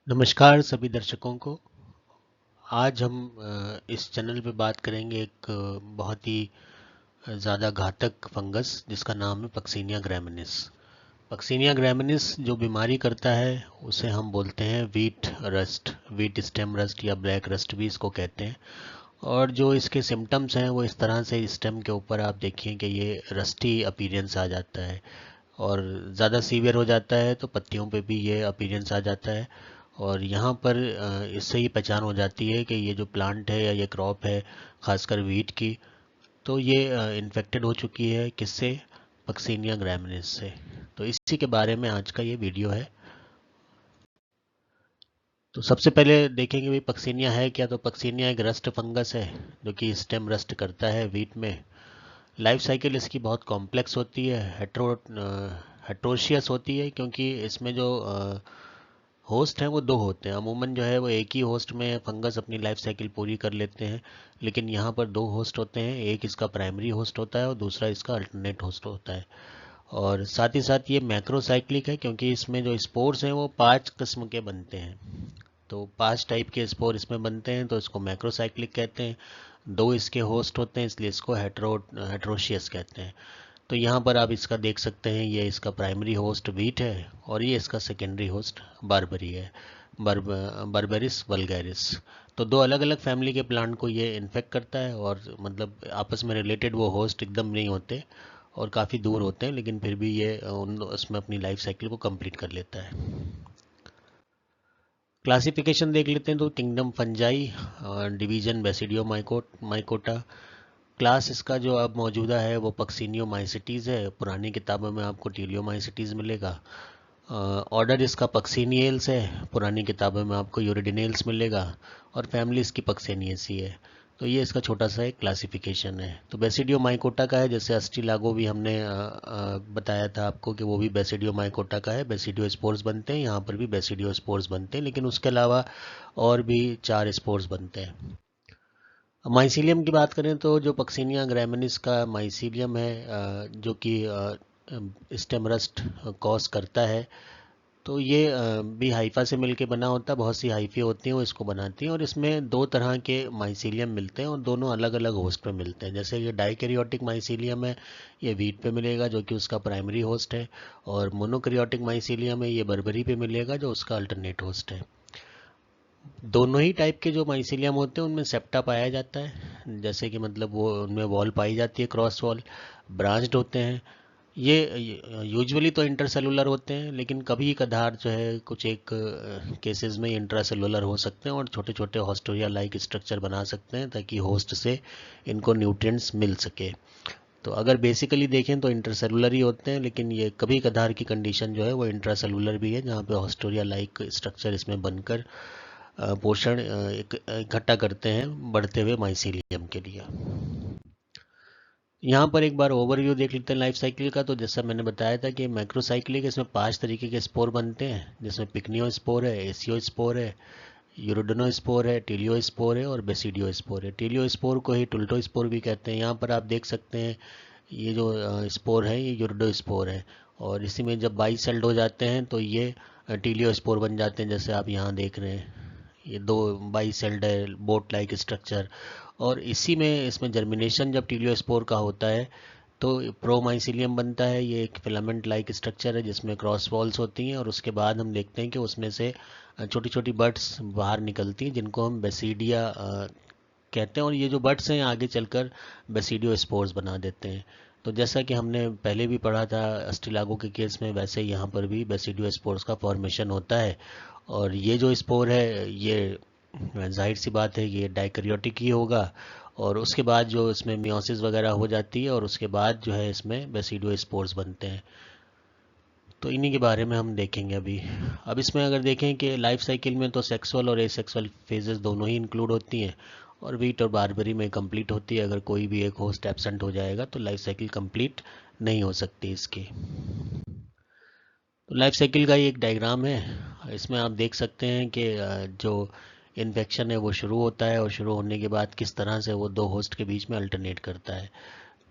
नमस्कार सभी दर्शकों को। आज हम इस चैनल पे बात करेंगे एक बहुत ही ज़्यादा घातक फंगस जिसका नाम है पक्सीनिया ग्रैमिनिस। पक्सीनिया ग्रैमिनिस जो बीमारी करता है उसे हम बोलते हैं wheat rust, wheat stem rust या ब्लैक रस्ट भी इसको कहते हैं। और जो इसके सिम्टम्स हैं वो इस तरह से, स्टेम के ऊपर आप देखिए कि ये रस्टी अपीयरेंस आ जाता है और ज़्यादा सीवियर हो जाता है तो पत्तियों पे भी ये अपीयरेंस आ जाता है। और यहाँ पर इससे ही पहचान हो जाती है कि ये जो प्लांट है या ये क्रॉप है, खासकर वीट की, तो ये इन्फेक्टेड हो चुकी है किससे? पक्सीनिया ग्रैमिनिस से। तो इसी के बारे में आज का ये वीडियो है। तो सबसे पहले देखेंगे भाई पक्सीनिया है क्या। तो पक्सीनिया एक रस्ट फंगस है जो कि स्टेम रस्ट करता है वीट में। लाइफ साइकिल इसकी बहुत कॉम्प्लेक्स होती है, हेट्रोशियस होती है, क्योंकि इसमें जो होस्ट हैं वो दो होते हैं। अमूमन जो है वो एक ही होस्ट में फंगस अपनी लाइफ साइकिल पूरी कर लेते हैं, लेकिन यहाँ पर दो होस्ट होते हैं। एक इसका प्राइमरी होस्ट होता है और दूसरा इसका अल्टरनेट होस्ट होता है। और साथ ही साथ ये मैक्रोसाइक्लिक है, क्योंकि इसमें जो स्पोर्स हैं वो 5 किस्म के बनते हैं। तो 5 टाइप के स्पोर इसमें बनते हैं, तो इसको मैक्रोसाइक्लिक कहते हैं। दो इसके होस्ट होते हैं, इसलिए इसको हेट्रोशियस कहते हैं। तो यहाँ पर आप इसका देख सकते हैं, ये इसका प्राइमरी होस्ट वीट है और ये इसका सेकेंडरी होस्ट बारबरी है, बारबेरिस वल्गैरिस। तो दो अलग अलग फैमिली के प्लांट को ये इन्फेक्ट करता है, और मतलब आपस में रिलेटेड वो होस्ट एकदम नहीं होते और काफ़ी दूर होते हैं, लेकिन फिर भी ये उन उसमें अपनी लाइफ साइकिल को कंप्लीट कर लेता है। क्लासिफिकेशन देख लेते हैं। तो kingdom fungi, division basidio mycota. Class इसका जो अब मौजूदा है वो पक्सीनियोमाइसिटीज़ है। पुरानी किताबों में आपको टीलियोमाइसिटीज़ मिलेगा। ऑर्डर इसका पक्सीनियल्स है, पुरानी किताबों में आपको यूरिडिनेल्स मिलेगा। और फैमिली इसकी पक्सेनियसी है। तो ये इसका छोटा सा एक क्लासिफिकेशन है। तो बेसिडियो माइकोटा का है, जैसे अस्टिलागो भी हमने बताया था आपको कि वो भी बेसिडियो माइकोटा का है। बेसिडियो स्पोर्स बनते हैं, यहाँ पर भी बेसिडियो स्पोर्स बनते हैं, लेकिन उसके अलावा और भी 4 स्पोर्स बनते हैं। माइसीलियम की बात करें तो जो पक्सीनिया ग्रैमिनिस का माइसीलियम है, जो कि स्टेम रस्ट कॉज करता है, तो ये भी हाइफा से मिलके बना होता है। बहुत सी हाइफे होती हैं वो इसको बनाती हैं, और इसमें दो तरह के माइसीलियम मिलते हैं और दोनों अलग अलग होस्ट पे मिलते हैं। जैसे ये डाइकैरियोटिक माइसीलियम है, ये वीट पे मिलेगा जो कि उसका प्राइमरी होस्ट है। और मोनोकैरियोटिक माइसीलियम है, ये बर्बरी पे मिलेगा जो उसका अल्टरनेट होस्ट है। दोनों ही टाइप के जो माइसीलियम होते हैं उनमें सेप्टा पाया जाता है, जैसे कि मतलब वो उनमें वॉल पाई जाती है, क्रॉस वॉल ब्रांच्ड होते हैं। ये यूजुअली तो इंटरसेलुलर होते हैं, लेकिन कभी कभार जो है कुछ एक केसेस में इंट्रासेलुलर हो सकते हैं और छोटे छोटे हॉस्टोरिया लाइक स्ट्रक्चर बना सकते हैं ताकि होस्ट से इनको न्यूट्रिएंट्स मिल सके। तो अगर बेसिकली देखें तो इंटरसेलुलर ही होते हैं, लेकिन ये कभी कभार की कंडीशन जो है वो इंट्रासेलुलर भी है, जहाँ पे हॉस्टोरिया लाइक स्ट्रक्चर इसमें बनकर पोषण इकट्ठा करते हैं बढ़ते हुए माइसीलियम के लिए। यहाँ पर एक बार ओवरव्यू देख लेते हैं लाइफ साइकिल का। तो जैसा मैंने बताया था कि मैक्रोसाइक्लिक, इसमें 5 तरीके के स्पोर बनते हैं, जिसमें पिक्नियो स्पोर है, एसियो स्पोर है, यूरोडनो स्पोर है, टीलियो स्पोर है और बेसिडियो स्पोर है। टीलियो स्पोर को ही टुल्टो स्पोर भी कहते हैं। यहाँ पर आप देख सकते हैं ये जो स्पोर है ये यूरोडो स्पोर है, और इसी में जब बाई सेल्ड हो जाते हैं तो ये टीलियो स्पोर बन जाते हैं, जैसे आप यहाँ देख रहे हैं। ये दो बाई सेल्ड है, बोट लाइक स्ट्रक्चर। और इसी में इसमें जर्मिनेशन जब टीलियोस्पोर का होता है तो प्रोमाइसिलियम बनता है। ये एक फिलामेंट लाइक स्ट्रक्चर है जिसमें क्रॉस वॉल्स होती हैं, और उसके बाद हम देखते हैं कि उसमें से छोटी छोटी बड्स बाहर निकलती हैं, जिनको हम बेसिडिया कहते हैं। और ये जो बड्स हैं आगे चलकर बेसिडियो स्पोर्स बना देते हैं। तो जैसा कि हमने पहले भी पढ़ा था अस्टिलागो के केस में, वैसे यहाँ पर भी बेसिडियो स्पोर्स का फॉर्मेशन होता है। और ये जो स्पोर है ये जाहिर सी बात है ये डाइकैरियोटिक ही होगा, और उसके बाद जो इसमें मियोसिस वगैरह हो जाती है और उसके बाद जो है इसमें बेसिडियो स्पोर्स बनते हैं। तो इन्हीं के बारे में हम देखेंगे अभी। अब इसमें अगर देखें कि लाइफ साइकिल में तो सेक्सुअल और एसेक्सुअल फेजेस दोनों ही इंक्लूड होती हैं, और वीट और बारबरी में कंप्लीट होती है। अगर कोई भी एक होस्ट एब्सेंट हो जाएगा तो लाइफ साइकिल कंप्लीट नहीं हो सकती इसकी। तो लाइफ साइकिल का ही एक डायग्राम है, इसमें आप देख सकते हैं कि जो इन्फेक्शन है वो शुरू होता है, और शुरू होने के बाद किस तरह से वो दो होस्ट के बीच में अल्टरनेट करता है।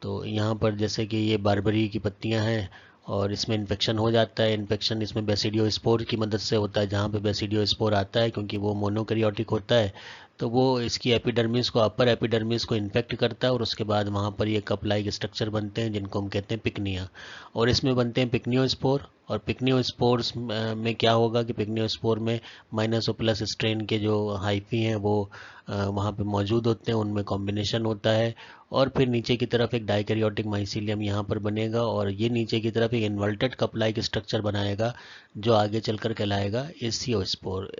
तो यहाँ पर जैसे कि ये बारबरी की पत्तियाँ हैं, और इसमें इन्फेक्शन हो जाता है। इन्फेक्शन इसमें बेसिडियो स्पोर की मदद से होता है। जहाँ पे बेसिडियो स्पोर आता है, क्योंकि वो मोनोकैरियोटिक होता है, तो वो इसकी एपिडर्मिस को, अपर एपिडर्मिस को इन्फेक्ट करता है और उसके बाद वहाँ पर ये कप लाइक स्ट्रक्चर बनते हैं जिनको हम कहते हैं पिक्निया। और इसमें बनते हैं पिक्नियोस्पोर। और पिक्नियोस्पोर्स में क्या होगा कि पिक्नियोस्पोर में माइनस और प्लस स्ट्रेन के जो हाइफी हैं वो वहाँ पे मौजूद होते हैं, उनमें कॉम्बिनेशन होता है। और फिर नीचे की तरफ एक डाइकैरियोटिक माइसीलियम यहाँ पर बनेगा और ये नीचे की तरफ एक इन्वर्टेड कप लाइक स्ट्रक्चर बनाएगा जो आगे चलकर कहलाएगा एसियोस्पोर।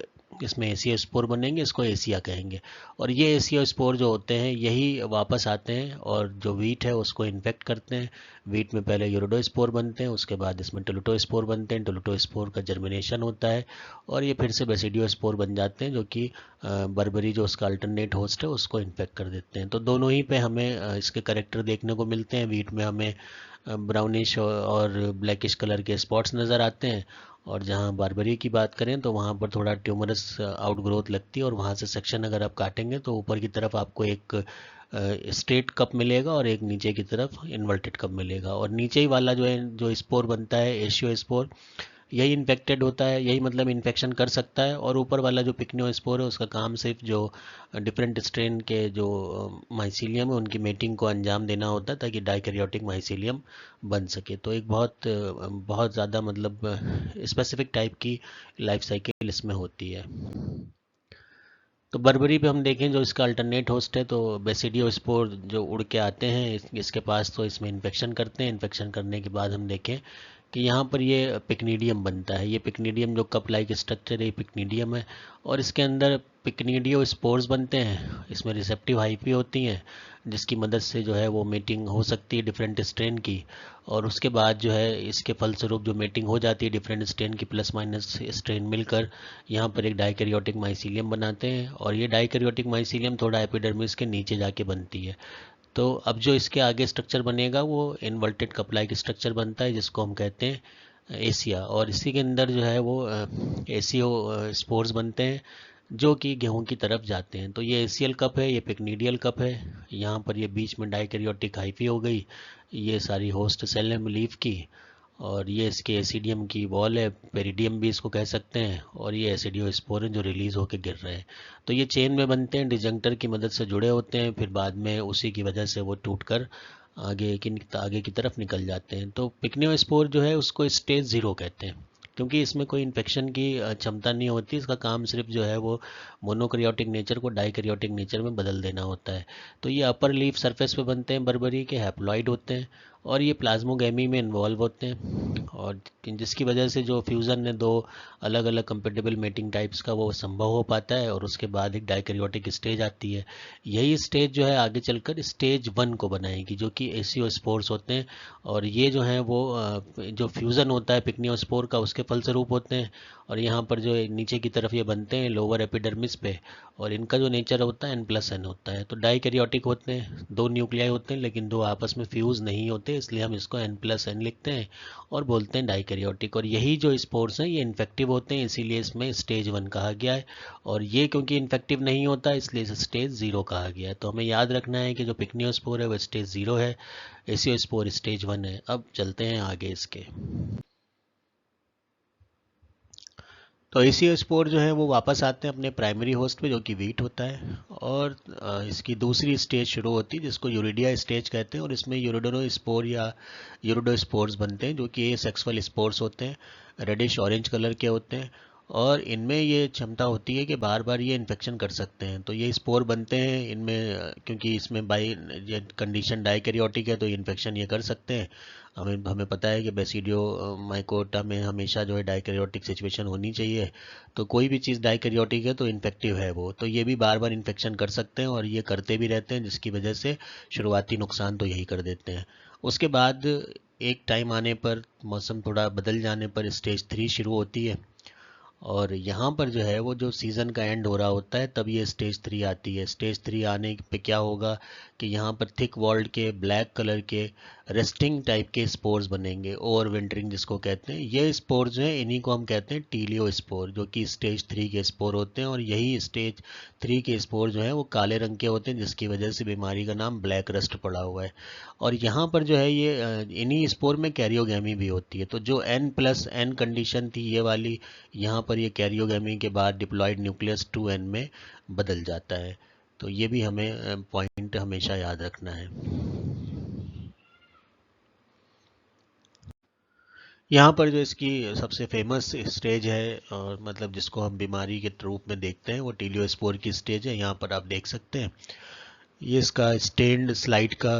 इसमें एसियोस्पोर बनेंगे, इसको एसिया कहेंगे। और ये एसियोस्पोर जो होते हैं यही वापस आते हैं और जो वीट है उसको इन्फेक्ट करते हैं। वीट में पहले यूरोडोस्पोर बनते हैं, उसके बाद इसमें टुलुटोस्पोर बनते हैं। टुलुटोस्पोर का जर्मिनेशन होता है और ये फिर से बेसिडियोस्पोर बन जाते हैं जो कि बर्बरी जो उसका अल्टरनेट होस्ट है उसको इन्फेक्ट कर देते हैं। तो दोनों ही पे हमें इसके करेक्टर देखने को मिलते हैं। वीट में हमें ब्राउनिश और ब्लैकिश कलर के स्पॉट्स नज़र आते हैं, और जहाँ बारबरी की बात करें तो वहाँ पर थोड़ा ट्यूमरस आउटग्रोथ लगती है और वहाँ से सेक्शन अगर आप काटेंगे तो ऊपर की तरफ आपको एक स्ट्रेट कप मिलेगा और एक नीचे की तरफ इन्वर्टेड कप मिलेगा। और नीचे ही वाला जो है, जो स्पोर बनता है एशियो स्पोर, यही इन्फेक्टेड होता है, यही मतलब इन्फेक्शन कर सकता है। और ऊपर वाला जो पिक्नियोस्पोर है उसका काम सिर्फ जो डिफरेंट स्ट्रेन के जो माइसीलियम है उनकी मेटिंग को अंजाम देना होता है ताकि डाइकैरियोटिक माइसीलियम बन सके। तो एक बहुत ज़्यादा मतलब स्पेसिफिक टाइप की लाइफ साइकिल इसमें होती है। तो बर्बरी पे हम देखें जो इसका अल्टरनेट होस्ट है, तो बेसिडियो स्पोर जो उड़ के आते हैं इसके पास, तो इसमें इन्फेक्शन करते हैं। इन्फेक्शन करने के बाद हम देखें कि यहाँ पर ये पिक्नीडियम बनता है। ये पिक्नीडियम जो कप लाइक स्ट्रक्चर है ये पिक्नीडियम है और इसके अंदर पिक्नीडियो स्पोर्स बनते हैं। इसमें रिसेप्टिव हाइफी होती हैं जिसकी मदद से जो है वो मीटिंग हो सकती है डिफरेंट स्ट्रेन की। और उसके बाद जो है इसके फलस्वरूप जो मीटिंग हो जाती है डिफरेंट स्ट्रेन की, प्लस माइनस स्ट्रेन मिलकर यहाँ पर एक डाइकैरियोटिक माइसीलियम बनाते हैं। और ये डाइकैरियोटिक माइसीलियम थोड़ा एपिडर्मिस के नीचे जाके बनती है। तो अब जो इसके आगे स्ट्रक्चर बनेगा वो इन्वर्टेड कप लाइक स्ट्रक्चर बनता है जिसको हम कहते हैं एसिया। और इसी के अंदर जो है वो एसियो स्पोर्स बनते हैं जो कि गेहूं की तरफ जाते हैं। तो ये एसियल कप है, ये पिक्नीडियल कप है। यहाँ पर ये बीच में डाइकैरियोटिक हाइफी हो गई, ये सारी होस्ट सेल है लीफ की। और ये इसके एसिडियम की वॉल है, पेरिडियम भी इसको कह सकते हैं। और ये एसिडियो स्पोर हैं जो रिलीज होकर गिर रहे हैं। तो ये चेन में बनते हैं, डिजंक्टर की मदद से जुड़े होते हैं, फिर बाद में उसी की वजह से वो टूटकर आगे की तरफ निकल जाते हैं। तो पिक्नियोस्पोर जो है उसको स्टेज 0 कहते हैं क्योंकि इसमें कोई इन्फेक्शन की क्षमता नहीं होती। इसका काम सिर्फ जो है वो मोनोकैरियोटिक नेचर को डाइकैरियोटिक नेचर में बदल देना होता है। तो ये अपर लीफ सरफेस पे बनते हैं, बर्बरी के हैप्लॉइड होते हैं और ये प्लाज्मोगैमी में इन्वॉल्व होते हैं। और जिसकी वजह से जो फ्यूज़न है दो अलग अलग कंपेटेबल मेटिंग टाइप्स का वो संभव हो पाता है और उसके बाद एक डाइकैरियोटिक स्टेज आती है। यही स्टेज जो है आगे चलकर स्टेज 1 को बनाएगी जो कि एसियोस्पोर्स होते हैं। और ये जो है वो जो फ्यूज़न होता है पिक्नियोस्पोर का उसके फलस्वरूप होते हैं। और यहाँ पर जो नीचे की तरफ ये बनते हैं लोअर एपिडर्मिस पे, और इनका जो नेचर होता है N+N होता है। तो डाइकैरियोटिक होते हैं, 2 न्यूक्लियाई होते हैं लेकिन 2 आपस में फ्यूज़ नहीं होते, इसलिए हम इसको N+N लिखते हैं और बोलते हैं डाइकैरियोटिक। और यही जो स्पोर्स हैं ये इन्फेक्टिव होते हैं, इसीलिए इसमें स्टेज 1 कहा गया है। और ये क्योंकि इन्फेक्टिव नहीं होता इसलिए इसे स्टेज 0 कहा गया है। तो हमें याद रखना है कि जो पिक्नियोस्पोर है वो स्टेज 0 है, एसियोस्पोर स्टेज 1 है। अब चलते हैं आगे इसके। तो एसियोस्पोर जो है वो वापस आते हैं अपने प्राइमरी होस्ट पे जो कि वीट होता है। और इसकी दूसरी स्टेज शुरू होती है जिसको यूरिडिया स्टेज कहते हैं। और इसमें यूरिडोस्पोर या यूरिडोस्पोर्स बनते हैं जो कि ये सेक्सुअल स्पोर्स होते हैं, रेडिश ऑरेंज कलर के होते हैं। और इनमें ये क्षमता होती है कि बार बार ये इन्फेक्शन कर सकते हैं। तो ये स्पोर बनते हैं इनमें क्योंकि इसमें बाई कंडीशन डाइकैरियोटिक है तो ये इन्फेक्शन ये कर सकते हैं। हमें हमें पता है कि बेसिडियो माइकोटा में हमेशा जो है डाइकैरियोटिक सिचुएशन होनी चाहिए। तो कोई भी चीज़ डाइकैरियोटिक है तो इन्फेक्टिव है वो, तो ये भी बार बार इन्फेक्शन कर सकते हैं और ये करते भी रहते हैं जिसकी वजह से शुरुआती नुकसान तो यही कर देते हैं। उसके बाद एक टाइम आने पर, मौसम थोड़ा बदल जाने पर स्टेज 3 शुरू होती है। और यहाँ पर जो है वो जो सीज़न का एंड हो रहा होता है तब ये स्टेज 3 आती है। स्टेज 3 आने पे क्या होगा कि यहाँ पर थिक वॉल्ड के ब्लैक कलर के रेस्टिंग टाइप के स्पोर्स बनेंगे, ओवर विंटरिंग जिसको कहते हैं। ये स्पोर्स जो है इन्हीं को हम कहते हैं टीलियो स्पोर, जो कि स्टेज 3 के स्पोर होते हैं। और यही स्टेज 3 के स्पोर जो है वो काले रंग के होते हैं, जिसकी वजह से बीमारी का नाम ब्लैक रस्ट पड़ा हुआ है। और यहाँ पर जो है ये इन्हीं स्पोर में कैरियोगेमी भी होती है। तो जो N+N कंडीशन थी ये वाली, यहाँ पर ये कैरियोगेमी के बाद डिप्लॉयड न्यूक्लियस 2N में बदल जाता है। तो ये भी हमें पॉइंट हमेशा याद रखना है। यहाँ पर जो इसकी सबसे फेमस स्टेज है, और मतलब जिसको हम बीमारी के रूप में देखते हैं, वो टीलियोस्पोर की स्टेज है। यहाँ पर आप देख सकते हैं ये इसका स्टेन्ड स्लाइड का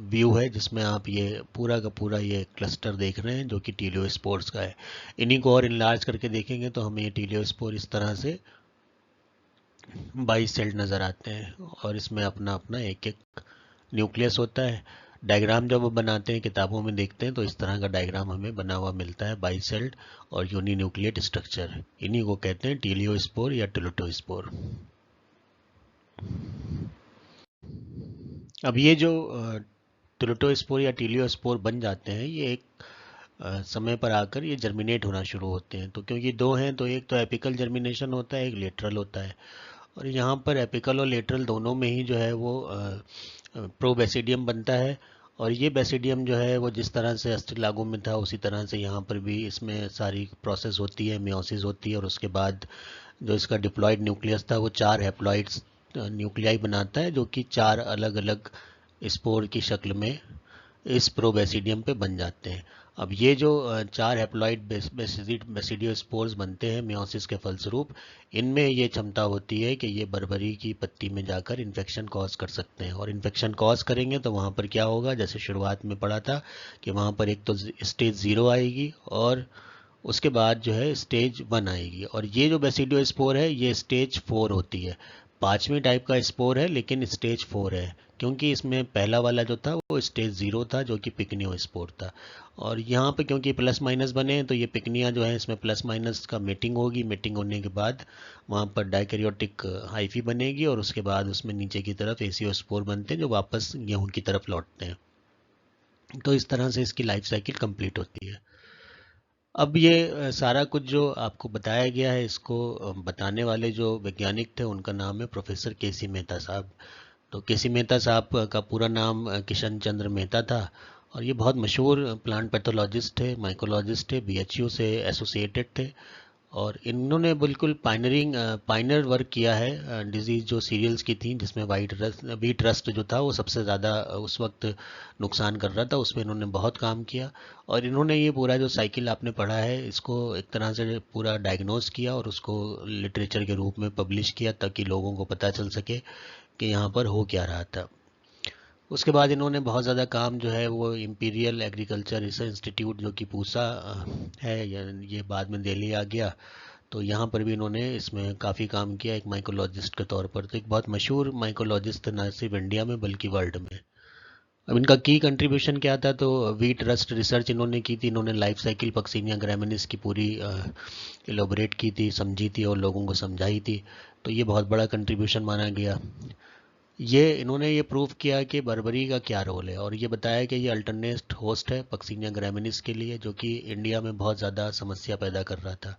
व्यू है, जिसमें आप ये पूरा का पूरा ये क्लस्टर देख रहे हैं जो कि टीलियोस्पोर्स का है। इन्हीं को और इनलार्ज करके देखेंगे तो हमें ये टीलियोस्पोर इस तरह से 22 सेल नज़र आते हैं, और इसमें अपना अपना एक एक न्यूक्लियस होता है। डायग्राम जब हम बनाते हैं, किताबों में देखते हैं, तो इस तरह का डायग्राम हमें बना हुआ मिलता है, 22 सेल्ड और यूनिन्यूक्लिएट स्ट्रक्चर। इन्हीं को कहते हैं टीलियोस्पोर या टिलोटोस्पोर। अब ये जो टिलोटोस्पोर या टीलियोस्पोर बन जाते हैं, ये एक समय पर आकर ये जर्मिनेट होना शुरू होते हैं। तो क्योंकि दो हैं, तो एक तो एपिकल जर्मिनेशन होता है, एक लेटरल होता है। और यहाँ पर एपिकल और लेटरल दोनों में ही जो है वो प्रोबेसिडियम बनता है। और ये बेसिडियम जो है वो जिस तरह से अस्ट्रेलागो में था, उसी तरह से यहाँ पर भी इसमें सारी प्रोसेस होती है, मियोसिस होती है, और उसके बाद जो इसका डिप्लॉयड न्यूक्लियस था वो 4 हैप्लॉइड्स न्यूक्लियाई बनाता है, जो कि 4 अलग अलग स्पोर की शक्ल में इस प्रोबेसिडियम पे बन जाते हैं। अब ये जो 4 हैप्लॉइड बेसिडियोस्पोर्स बनते हैं मियोसिस के फलस्वरूप, इनमें ये क्षमता होती है कि ये बर्बरी की पत्ती में जाकर इन्फेक्शन कॉज कर सकते हैं। और इन्फेक्शन कॉज करेंगे तो वहाँ पर क्या होगा, जैसे शुरुआत में पढ़ा था कि वहाँ पर एक तो स्टेज 0 आएगी, और उसके बाद जो है स्टेज 1 आएगी। और ये जो बेसिडियोस्पोर है ये स्टेज 4 होती है। 5वीं टाइप का स्पोर है, लेकिन स्टेज 4 है, क्योंकि इसमें पहला वाला जो था वो स्टेज 0 था, जो कि पिकनियो स्पोर था। और यहाँ पे क्योंकि प्लस माइनस बने हैं, तो ये पिकनिया जो है इसमें प्लस माइनस का मीटिंग होगी। मीटिंग होने के बाद वहाँ पर डाइकैरियोटिक हाइफी बनेगी, और उसके बाद उसमें नीचे की तरफ एसियोस्पोर बनते हैं, जो वापस गेहूं की तरफ लौटते हैं। तो इस तरह से इसकी लाइफ साइकिल कंप्लीट होती है। अब ये सारा कुछ जो आपको बताया गया है, इसको बताने वाले जो वैज्ञानिक थे उनका नाम है प्रोफेसर केसी मेहता साहब। तो केसी मेहता साहब का पूरा नाम किशन चंद्र मेहता था, और ये बहुत मशहूर प्लांट पैथोलॉजिस्ट थे, माइकोलॉजिस्ट थे, बीएचयू से एसोसिएटेड थे। और इन्होंने बिल्कुल पाइनर वर्क किया है डिजीज़ जो सीरियल्स की थी, जिसमें व्हीट रस्ट जो था वो सबसे ज़्यादा उस वक्त नुकसान कर रहा था, उसमें इन्होंने बहुत काम किया। और इन्होंने ये पूरा जो साइकिल आपने पढ़ा है, इसको एक तरह से पूरा डायग्नोस किया और उसको लिटरेचर के रूप में पब्लिश किया, ताकि लोगों को पता चल सके कि यहाँ पर हो क्या रहा था। उसके बाद इन्होंने बहुत ज़्यादा काम जो है वो इंपीरियल एग्रीकल्चर रिसर्च इंस्टीट्यूट, जो कि पूसा है, ये बाद में दिल्ली आ गया, तो यहाँ पर भी इन्होंने इसमें काफ़ी काम किया एक माइकोलॉजिस्ट के तौर पर। तो एक बहुत मशहूर माइकोलॉजिस्ट थे, न सिर्फ इंडिया में बल्कि वर्ल्ड में। अब इनका की कंट्रीब्यूशन क्या था, तो व्हीट रस्ट रिसर्च इन्होंने की थी। इन्होंने लाइफ साइकिल पक्सीनिया ग्रैमिनिस की पूरी एलोबरेट की थी, समझी थी और लोगों को समझाई थी। तो ये बहुत बड़ा कंट्रीब्यूशन माना गया। ये इन्होंने ये प्रूव किया कि बर्बरी का क्या रोल है, और ये बताया कि ये अल्टरनेट होस्ट है पक्सीनिया ग्रैमिनिस के लिए, जो कि इंडिया में बहुत ज़्यादा समस्या पैदा कर रहा था।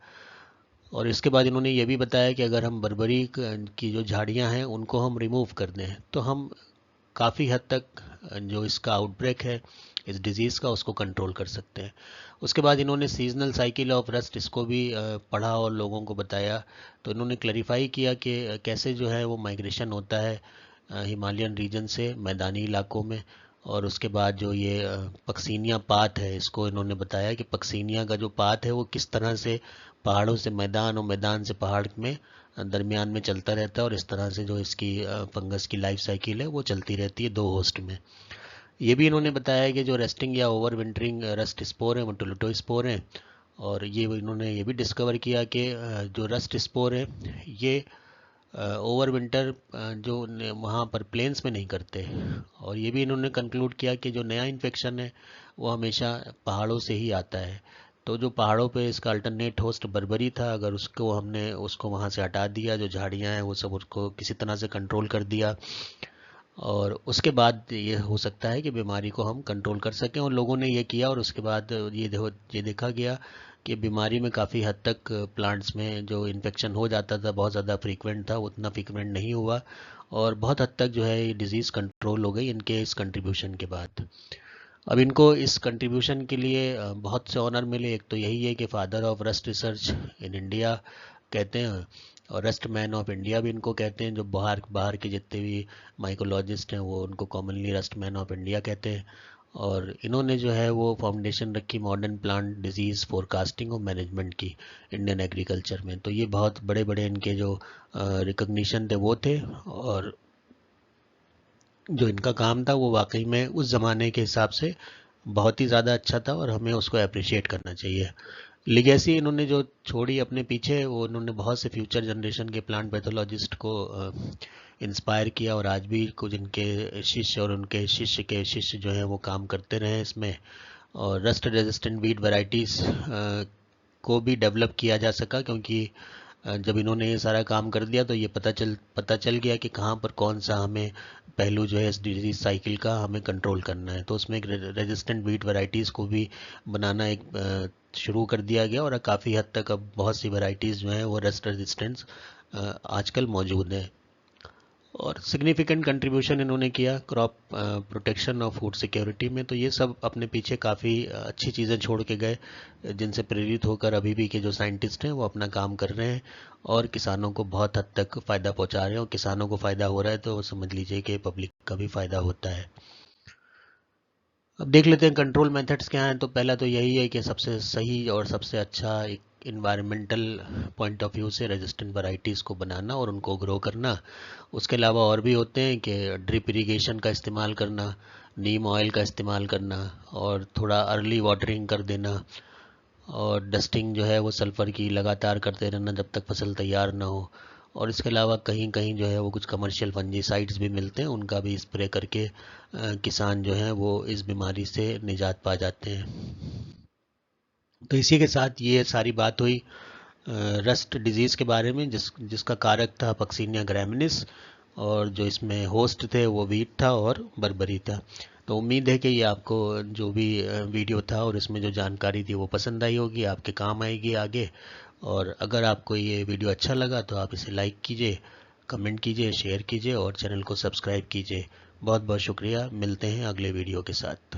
और इसके बाद इन्होंने ये भी बताया कि अगर हम बर्बरी की जो झाड़ियाँ हैं उनको हम रिमूव कर दें, तो हम काफ़ी हद तक जो इसका आउटब्रेक है इस डिज़ीज़ का, उसको कंट्रोल कर सकते हैं। उसके बाद इन्होंने सीजनल साइकिल ऑफ रस्ट इसको भी पढ़ा और लोगों को बताया। तो इन्होंने क्लैरिफाई किया कि कैसे जो है वो माइग्रेशन होता है हिमालयन रीजन से मैदानी इलाकों में। और उसके बाद जो ये पक्सीनिया पाथ है, इसको इन्होंने बताया कि पक्सीनिया का जो पाथ है वो किस तरह से पहाड़ों से मैदान और मैदान से पहाड़ में दरमियान में चलता रहता है, और इस तरह से जो इसकी फंगस की लाइफ साइकिल है वो चलती रहती है दो होस्ट में। ये भी इन्होंने बताया कि जो रेस्टिंग या ओवर विंटरिंग रस्ट स्पोर हैं वो टोलेटो स्पोर हैं। और ये इन्होंने ये भी डिस्कवर किया कि जो रस्ट स्पोर है ये ओवर विंटर जो वहाँ पर प्लेन्स में नहीं करते। और ये भी इन्होंने कंक्लूड किया कि जो नया इन्फेक्शन है वो हमेशा पहाड़ों से ही आता है। तो जो पहाड़ों पे इसका अल्टरनेट होस्ट बर्बरी था, अगर हमने उसको वहाँ से हटा दिया, जो झाड़ियाँ हैं वो सब उसको किसी तरह से कंट्रोल कर दिया, और उसके बाद ये हो सकता है कि बीमारी को हम कंट्रोल कर सकें। और लोगों ने ये किया और उसके बाद ये देखा गया कि बीमारी में काफ़ी हद तक प्लांट्स में जो इन्फेक्शन हो जाता था बहुत ज़्यादा फ्रीक्वेंट था, उतना फ्रीक्वेंट नहीं हुआ और बहुत हद तक जो है ये डिज़ीज़ कंट्रोल हो गई इनके इस कंट्रीब्यूशन के बाद। अब इनको इस कंट्रीब्यूशन के लिए बहुत से ऑनर मिले। एक तो यही है कि father of rust research in India कहते हैं, और रस्ट मैन ऑफ इंडिया भी इनको कहते हैं। जो बाहर बाहर के जितने भी माइकोलॉजिस्ट हैं वो उनको commonly rust man of India कहते हैं। और इन्होंने जो है वो फाउंडेशन रखी मॉडर्न प्लांट डिजीज़ फोरकास्टिंग और मैनेजमेंट की इंडियन एग्रीकल्चर में। तो ये बहुत बड़े बड़े इनके जो रिकग्निशन थे वो थे, और जो इनका काम था वो वाकई में उस ज़माने के हिसाब से बहुत ही ज़्यादा अच्छा था और हमें उसको अप्रिशिएट करना चाहिए। लिगेसी इन्होंने जो छोड़ी अपने पीछे, वो इन्होंने बहुत से फ्यूचर जनरेशन के प्लांट पैथोलॉजिस्ट को इंस्पायर किया, और आज भी कुछ इनके शिष्य और उनके शिष्य के शिष्य जो हैं वो काम करते रहे इसमें। और रस्ट रेजिस्टेंट वीट वैरायटीज़ को भी डेवलप किया जा सका, क्योंकि जब इन्होंने ये सारा काम कर दिया तो ये पता चल गया कि कहाँ पर कौन सा हमें पहलू जो है इस डिजीज साइकिल का हमें कंट्रोल करना है। तो उसमें एक रेजिस्टेंट वीट वैरायटीज़ को भी बनाना एक शुरू कर दिया गया, और काफ़ी हद तक अब बहुत सी वैरायटीज़ जो हैं वो रस्ट रेजिस्टेंस आजकल मौजूद हैं। और सिग्निफिकेंट कंट्रीब्यूशन इन्होंने किया क्रॉप प्रोटेक्शन और फूड सिक्योरिटी में। तो ये सब अपने पीछे काफ़ी अच्छी चीज़ें छोड़ के गए, जिनसे प्रेरित होकर अभी भी के जो साइंटिस्ट हैं वो अपना काम कर रहे हैं और किसानों को बहुत हद तक फ़ायदा पहुंचा रहे हैं। और किसानों को फ़ायदा हो रहा है तो समझ लीजिए कि पब्लिक का भी फ़ायदा होता है। अब देख लेते हैं कंट्रोल मेथड्स क्या हैं। तो पहला तो यही है कि सबसे सही और सबसे अच्छा एक इन्वायरमेंटल पॉइंट ऑफ व्यू से रेजिस्टेंट वैरायटीज़ को बनाना और उनको ग्रो करना। उसके अलावा और भी होते हैं कि ड्रिप इरिगेशन का इस्तेमाल करना, नीम ऑयल का इस्तेमाल करना, और थोड़ा अर्ली वाटरिंग कर देना, और डस्टिंग जो है वो सल्फ़र की लगातार करते रहना जब तक फसल तैयार ना हो। और इसके अलावा कहीं कहीं जो है वो कुछ कमर्शियल फंजीसाइड्स भी मिलते हैं, उनका भी स्प्रे करके किसान जो है वो इस बीमारी से निजात पा जाते हैं। तो इसी के साथ ये सारी बात हुई रस्ट डिजीज़ के बारे में, जिसका कारक था पक्सिनिया ग्रैमिनिस, और जो इसमें होस्ट थे वो वीट था और बर्बरी था। तो उम्मीद है कि ये आपको जो भी वीडियो था और इसमें जो जानकारी थी वो पसंद आई होगी, आपके काम आएगी आगे। और अगर आपको ये वीडियो अच्छा लगा तो आप इसे लाइक कीजिए, कमेंट कीजिए, शेयर कीजिए और चैनल को सब्सक्राइब कीजिए। बहुत बहुत शुक्रिया। मिलते हैं अगले वीडियो के साथ।